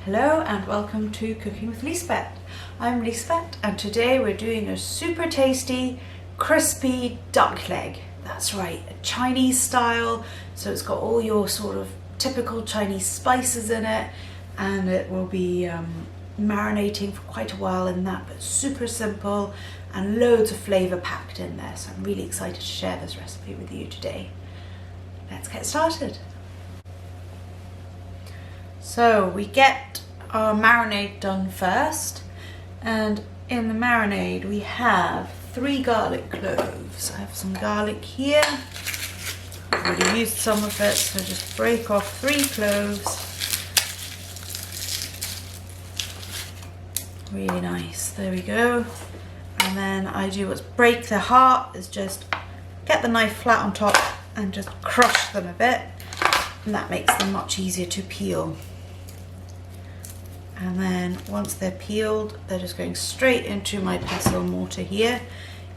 Hello and welcome to Cooking with Lisbeth. I'm Lisbeth and today we're doing a super tasty, crispy duck leg. That's right, a Chinese style, so it's got all your sort of typical Chinese spices in it, and it will be marinating for quite a while in that, but super simple and loads of flavour packed in there. So I'm really excited to share this recipe with you today. Let's get started. So we get our marinade done first, and in the marinade we have 3 garlic cloves. I have some garlic here. I've already used some of it, so just break off 3 cloves. Really nice, there we go. And then I do what's break the heart, is just get the knife flat on top and just crush them a bit, and that makes them much easier to peel. And then once they're peeled, they're just going straight into my pestle mortar here.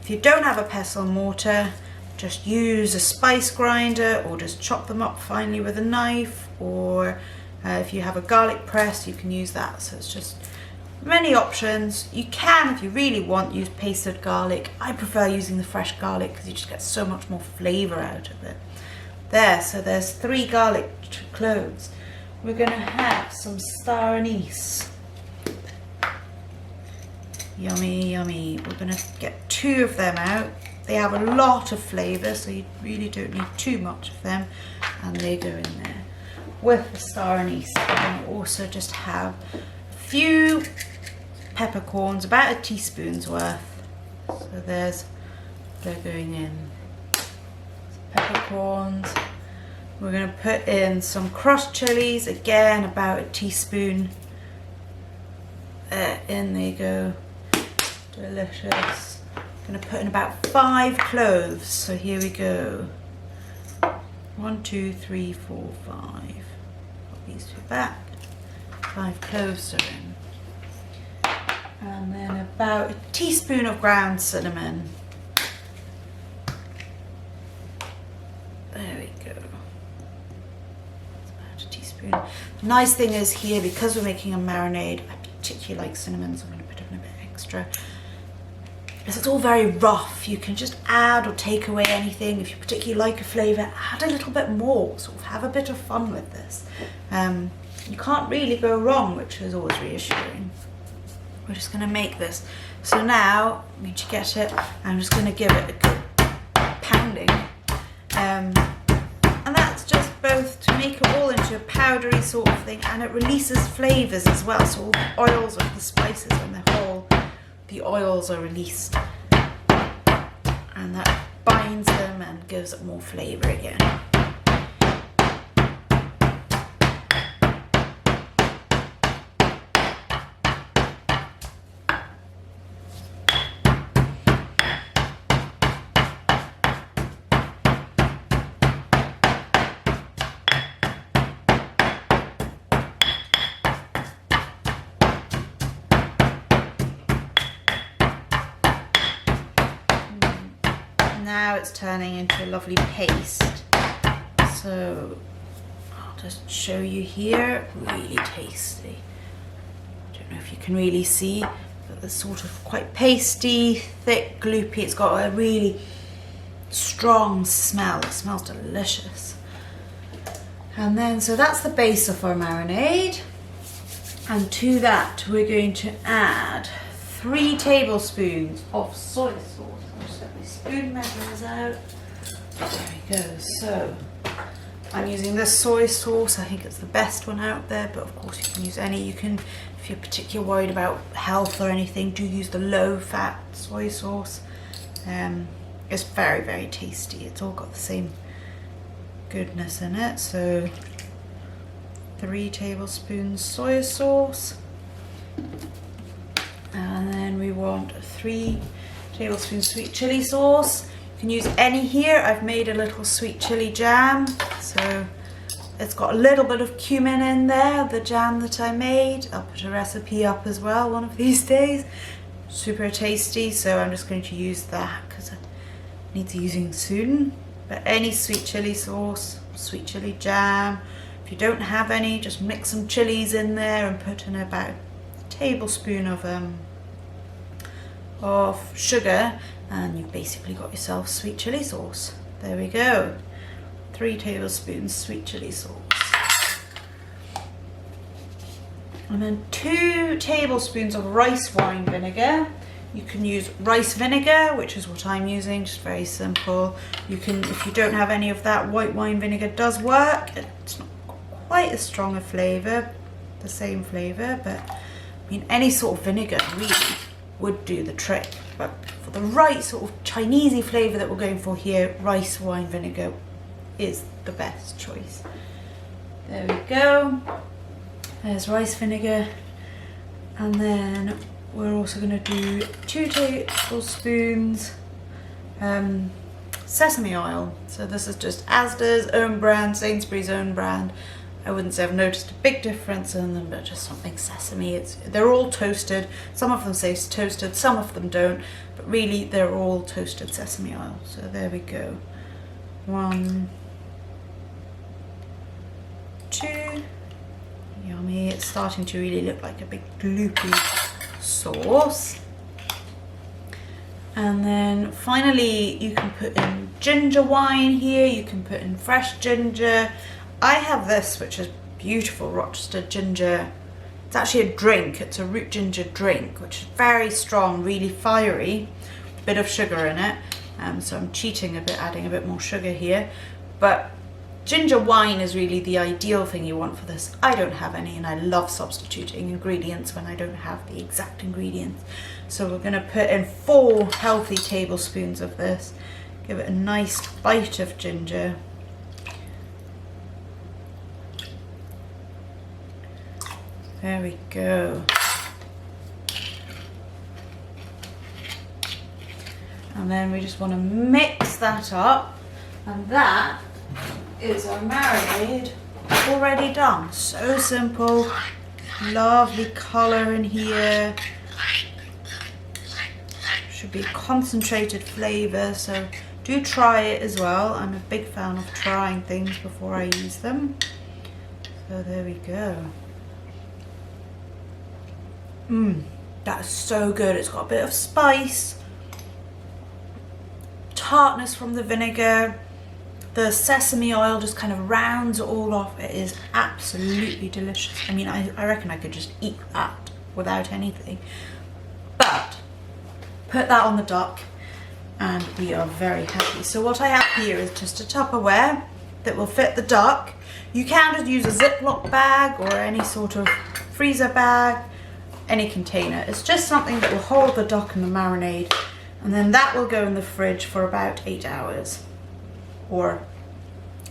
If you don't have a pestle mortar, just use a spice grinder or just chop them up finely with a knife, or if you have a garlic press, you can use that. So it's just many options. You can, if you really want, use pasted garlic. I prefer using the fresh garlic because you just get so much more flavour out of it. There, so there's 3 garlic cloves. We're going to have some star anise. Yummy, yummy. We're going to get 2 of them out. They have a lot of flavour, so you really don't need too much of them. And they go in there with the star anise. And also just have a few peppercorns, about a teaspoon's worth. So they're going in. Peppercorns. We're going to put in some crushed chilies, again about a teaspoon. In they go. Delicious. I'm going to put in about 5 cloves. So here we go. 1, 2, 3, 4, 5. Put these 2 back. 5 cloves are in. And then about a teaspoon of ground cinnamon. There we go. The nice thing is here, because we're making a marinade, I particularly like cinnamon, so I'm going to put in a bit extra. Because it's all very rough, you can just add or take away anything. If you particularly like a flavour, add a little bit more, sort of have a bit of fun with this. You can't really go wrong, which is always reassuring. We're just going to make this. So now, once you get it, I'm just going to give it a good pounding. And that's just both to make it all into a powdery sort of thing, and it releases flavours as well, so all the oils of the spices and the oils are released, and that binds them and gives it more flavour again. Now it's turning into a lovely paste. So I'll just show you here, really tasty. I don't know if you can really see, but it's sort of quite pasty, thick, gloopy. It's got a really strong smell. It smells delicious. And then, so that's the base of our marinade. And to that, we're going to add 3 tablespoons of soy sauce. I'll just get my spoon measures out. There we go. So I'm using this soy sauce. I think it's the best one out there, but of course you can use any. You can, if you're particularly worried about health or anything, do use the low-fat soy sauce. It's very, very tasty. It's all got the same goodness in it. So 3 tablespoons soy sauce. And then we want 3 tablespoons sweet chili sauce. You can use any here. I've made a little sweet chili jam. So it's got a little bit of cumin in there, the jam that I made. I'll put a recipe up as well one of these days. Super tasty, so I'm just going to use that because I need to use it soon. But any sweet chili sauce, sweet chili jam, If you don't have any, just mix some chilies in there and put in about a tablespoon of sugar, and you've basically got yourself sweet chili sauce. There we go. 3 tablespoons sweet chili sauce. And then 2 tablespoons of rice wine vinegar. You can use rice vinegar, which is what I'm using, just very simple. You can, if you don't have any of that, white wine vinegar does work. It's not quite as strong a flavour, the same flavour, but I mean any sort of vinegar really would do the trick. But for the right sort of Chinesey flavour that we're going for here, rice wine vinegar is the best choice. There we go. There's rice vinegar, and then we're also going to do 2 tablespoons sesame oil. So this is just Asda's own brand, Sainsbury's own brand. I wouldn't say I've noticed a big difference in them, but just something sesame. They're all toasted. Some of them say toasted, some of them don't, but really they're all toasted sesame oil. So there we go. 1, 2. Yummy. It's starting to really look like a big gloopy sauce. And then finally you can put in ginger wine here. You can put in fresh ginger. I have this, which is beautiful Rochester ginger. It's actually a drink. It's a root ginger drink, which is very strong, really fiery. A bit of sugar in it. So I'm cheating a bit, adding a bit more sugar here. But ginger wine is really the ideal thing you want for this. I don't have any, and I love substituting ingredients when I don't have the exact ingredients. So we're going to put in 4 healthy tablespoons of this. Give it a nice bite of ginger. There we go. And then we just want to mix that up, and that is our marinade already done. So simple, lovely colour in here. Should be concentrated flavour, so do try it as well. I'm a big fan of trying things before I use them. So there we go. That's so good. It's got a bit of spice, tartness from the vinegar. The sesame oil just kind of rounds it all off. It is absolutely delicious. I mean, I reckon I could just eat that without anything. But put that on the duck and we are very happy. So what I have here is just a Tupperware that will fit the duck. You can just use a Ziploc bag or any sort of freezer bag, any container. It's just something that will hold the duck and the marinade, and then that will go in the fridge for about 8 hours. Or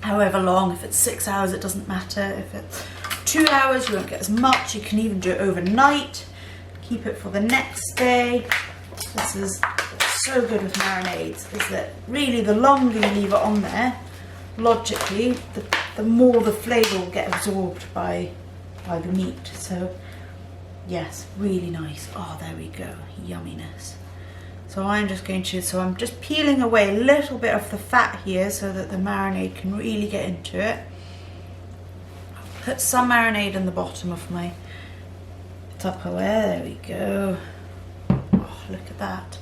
however long. If it's 6 hours, it doesn't matter. If it's 2 hours, you won't get as much. You can even do it overnight. Keep it for the next day. This is so good with marinades, is that really the longer you leave it on there, logically, the more the flavour will get absorbed by the meat. So yes, really nice. Oh, there we go. Yumminess. So I'm just peeling away a little bit of the fat here so that the marinade can really get into it. I'll put some marinade in the bottom of my Tupperware. There we go. Oh, look at that.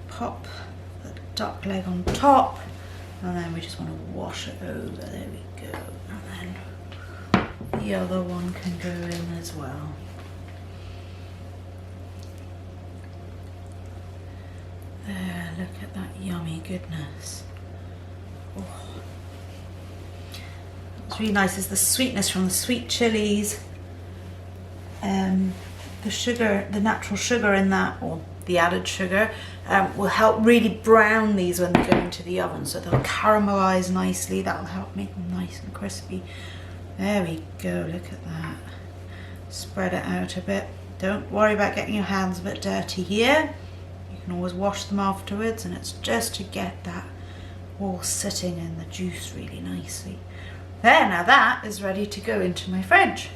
Pop the duck leg on top, and then we just want to wash it over. There we go. And then the other one can go in as well. There, look at that yummy goodness. Oh. What's really nice is the sweetness from the sweet chilies. The sugar, the natural sugar in that, or the added sugar, will help really brown these when they go into the oven, so they'll caramelize nicely. That will help make them nice and crispy. There we go, look at that. Spread it out a bit. Don't worry about getting your hands a bit dirty here. You can always wash them afterwards, and it's just to get that all sitting in the juice really nicely. There, now that is ready to go into my fridge.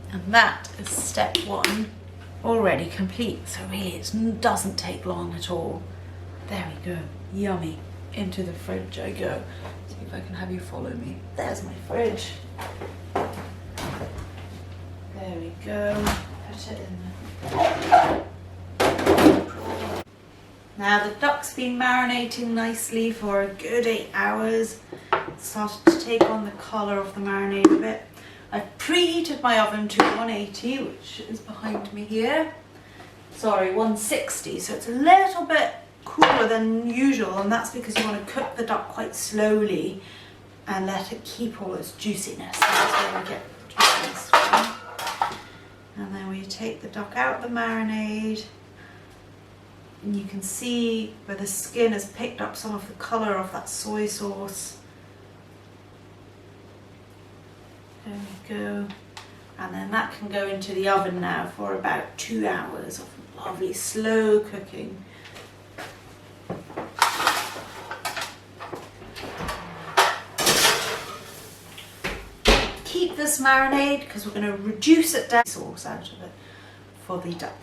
And that is step 1 already complete, so really it doesn't take long at all. There we go, yummy. Into the fridge I go. See if I can have you follow me. There's my fridge. There we go. Put it in there. Now the duck's been marinating nicely for a good 8 hours. It's started to take on the colour of the marinade a bit. I've preheated my oven to 180, which is behind me here. Sorry, 160, so it's a little bit cooler than usual, and that's because you want to cook the duck quite slowly and let it keep all its juiciness. That's where we get juiciness from. And then we take the duck out the marinade, and you can see where the skin has picked up some of the colour of that soy sauce. There we go. And then that can go into the oven now for about 2 hours of lovely slow cooking. Keep this marinade because we're going to reduce it down, sauce out of it for the duck.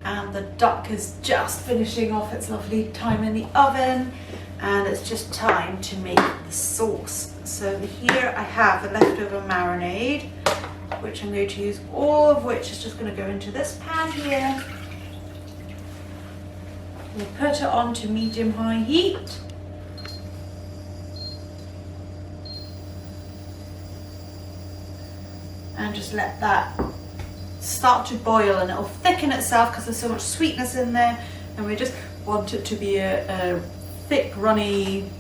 And the duck is just finishing off its lovely time in the oven, and it's just time to make the sauce. So here I have the leftover marinade, which I'm going to use, all of which is just going to go into this pan here. We'll put it on to medium-high heat. And just let that start to boil, and it'll thicken itself because there's so much sweetness in there, and we just want it to be a thick, runny,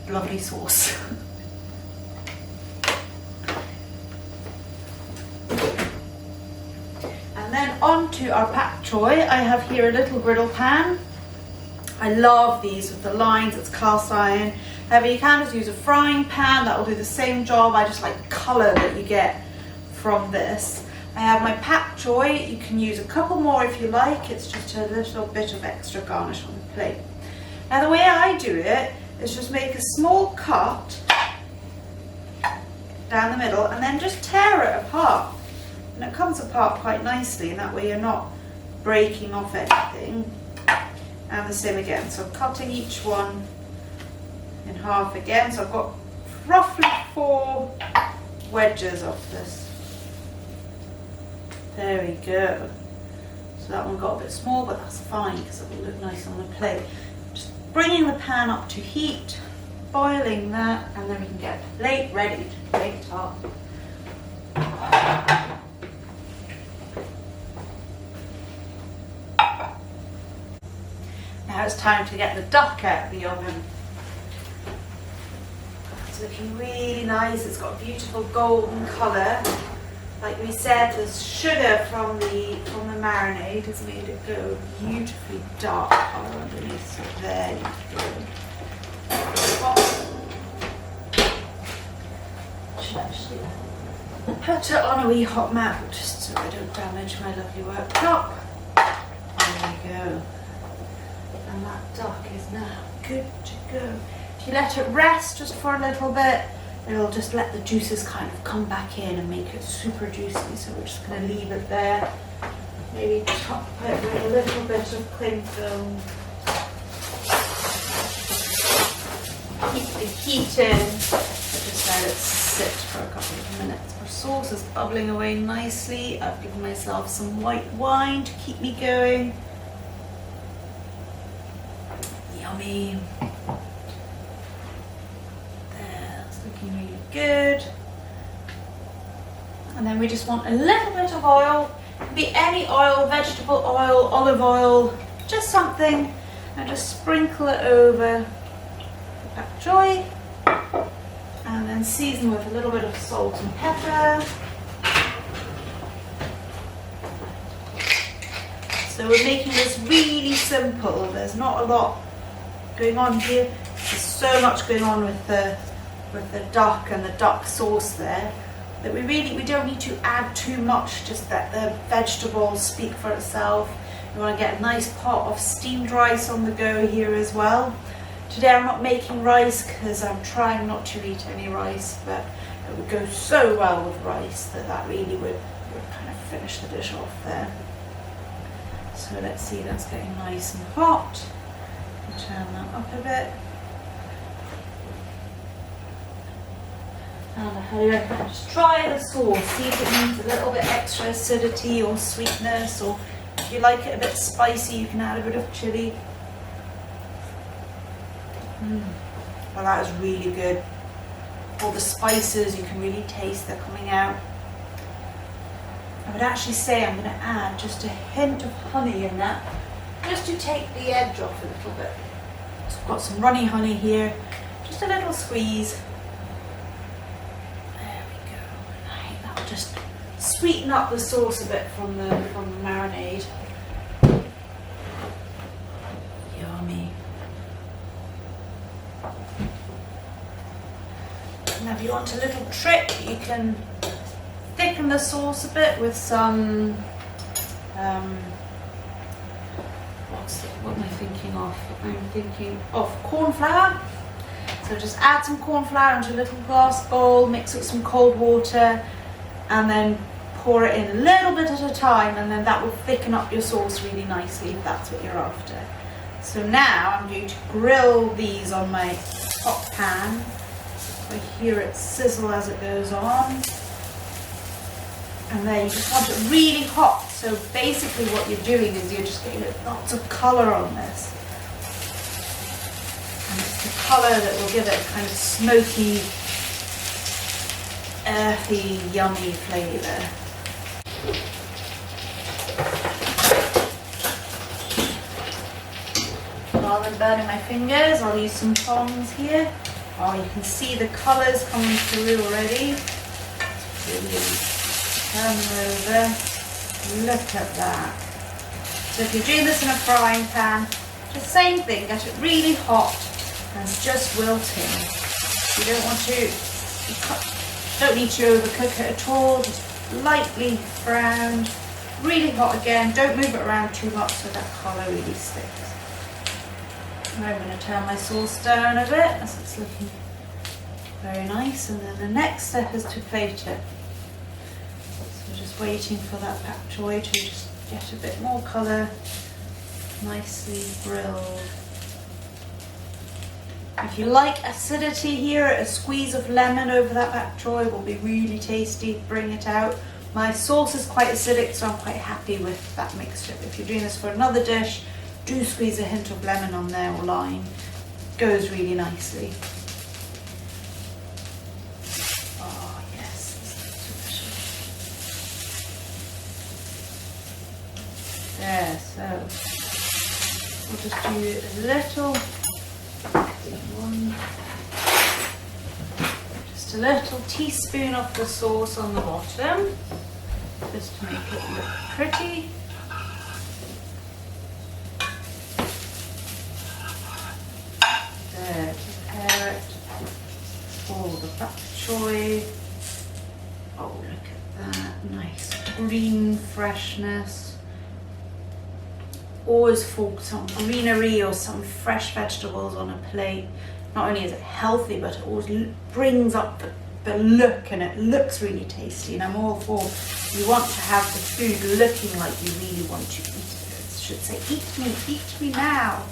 lovely sauce. And then on to our pak choi. I have here a little griddle pan. I love these with the lines, it's cast iron. However, you can just use a frying pan, that will do the same job. I just like the colour that you get from this. I have my pak choi. You can use a couple more if you like. It's just a little bit of extra garnish on the plate. Now the way I do it is just make a small cut down the middle and then just tear it apart. And it comes apart quite nicely, and that way you're not breaking off anything. And the same again, so cutting each one in half again. So I've got roughly 4 wedges of this. There we go. So that one got a bit small, but that's fine because it will look nice on the plate. Just bringing the pan up to heat, boiling that, and then we can get the plate ready to plate it up. Now it's time to get the duck out of the oven. It's looking really nice. It's got a beautiful golden colour. Like we said, the sugar from the marinade has made it go beautifully dark colour underneath. So there you go. Should actually put it on a wee hot mat just so I don't damage my lovely worktop. There we go. And that duck is now good to go. If you let it rest just for a little bit, it'll just let the juices kind of come back in and make it super juicy. So we're just going to leave it there. Maybe top it with a little bit of cling film. Keep the heat in. Just let it sit for a couple of minutes. Our sauce is bubbling away nicely. I've given myself some white wine to keep me going. Yummy. Looking really good. And then we just want a little bit of oil. It could be any oil, vegetable oil, olive oil, just something, and just sprinkle it over the pak choi, and then season with a little bit of salt and pepper. So we're making this really simple. There's not a lot going on here. There's so much going on with the duck and the duck sauce there, that we don't need to add too much, just that the vegetables speak for itself. You want to get a nice pot of steamed rice on the go here as well. Today I'm not making rice because I'm trying not to eat any rice, but it would go so well with rice that really would kind of finish the dish off there. So let's see, that's getting nice and hot. I'll turn that up a bit. And how do you reckon? Just try the sauce, see if it needs a little bit extra acidity or sweetness, or if you like it a bit spicy, you can add a bit of chilli. Well, that is really good. All the spices, you can really taste they're coming out. I would actually say I'm going to add just a hint of honey in that, just to take the edge off a little bit. So I've got some runny honey here, just a little squeeze. There we go. I think that'll just sweeten up the sauce a bit from the marinade. Yummy. Now if you want a little trick, you can thicken the sauce a bit with some, what am I thinking of? I'm thinking of corn flour. So just add some corn flour into a little glass bowl, mix it with some cold water, and then pour it in a little bit at a time, and then that will thicken up your sauce really nicely if that's what you're after. So now I'm going to grill these on my hot pan. I hear it sizzle as it goes on. And then you just want it really hot. So basically what you're doing is you're just getting lots of colour on this. And it's the colour that will give it a kind of smoky, earthy, yummy flavour. Rather than burning my fingers, I'll use some tongs here. Oh, you can see the colours coming through already. It's brilliant. Turn them over. Look at that. So if you're doing this in a frying pan, just same thing, get it really hot and it's just wilting. You don't need to overcook it at all, just lightly browned, really hot again. Don't move it around too much so that colour really sticks. Now I'm going to turn my sauce down a bit as it's looking very nice, and then the next step is to plate it. So just waiting for that pak choy to just get a bit more colour, nicely grilled. If you like acidity here, a squeeze of lemon over that pak choy will be really tasty, bring it out. My sauce is quite acidic, so I'm quite happy with that mixture. If you're doing this for another dish, do squeeze a hint of lemon on there or lime. It goes really nicely. Oh yes, there, so we'll just do a little, just a little teaspoon of the sauce on the bottom, just to make it look pretty. There, prepare it for the pak choy. Oh, look at that, nice green freshness. Always focus on greenery or some fresh vegetables on a plate. Not only is it healthy, but it always brings up the look, and it looks really tasty. And I'm all for, you want to have the food looking like you really want to eat it. It should say, eat me now.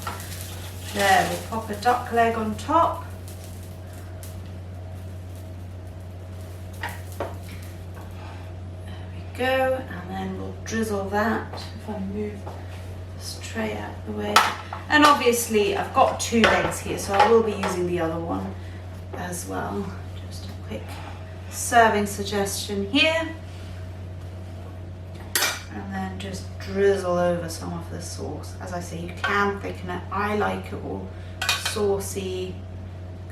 There, we'll pop a duck leg on top. There we go, and then we'll drizzle that. If I move this tray out of the way. And obviously I've got 2 legs here, so I will be using the other one as well. Just a quick serving suggestion here. And then just drizzle over some of the sauce. As I say, you can thicken it. I like it all saucy,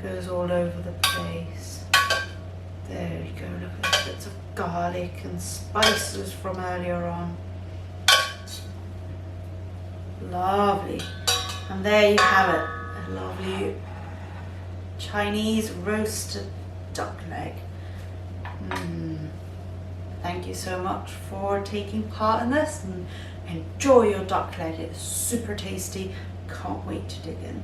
goes all over the place. There you go, look at the bits of garlic and spices from earlier on. Lovely. And there you have it, a lovely Chinese roasted duck leg. Thank you so much for taking part in this, and enjoy your duck leg. It's super tasty. Can't wait to dig in.